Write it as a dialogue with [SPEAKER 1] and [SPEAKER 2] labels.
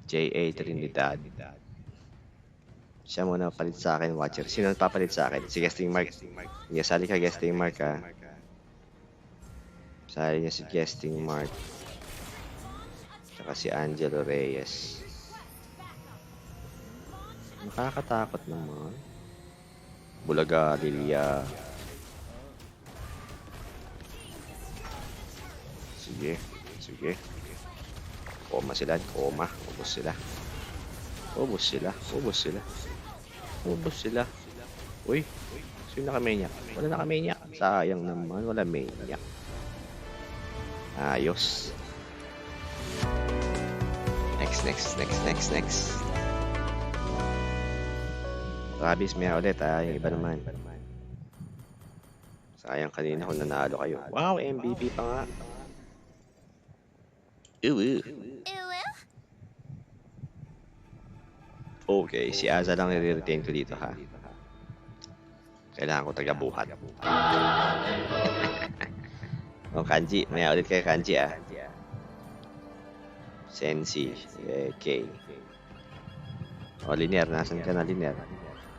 [SPEAKER 1] J.A. Trinidad. Siya muna palit sa akin, watcher. Sino papalit sa akin? Si Guesting Mark. Sige, sali ka Guesting Mark ha. Sali niya si Guesting Mark. Tsaka si Angelo Reyes. Nakakatakot naman. Bulaga, Lilia. Sige, sige. Koma sila, koma. Ubus sila. Ubus sila, ubus sila. Ubus sila. Uy, sino nakamenya? Wala nakamenya. Sayang naman, wala menya. Ayos. Next. Travis, may ulit yung iba naman. Sayang kanina kung nanalo kayo. Wow, MVP pa nga. Okay, si Aza lang nire-retain ko dito ha. Kailangan ko taga-buhat. O, Kanji. May ulit kayo, Kanji ah. Sensi. Okay. O, Linier. Nasaan ka na, Linier?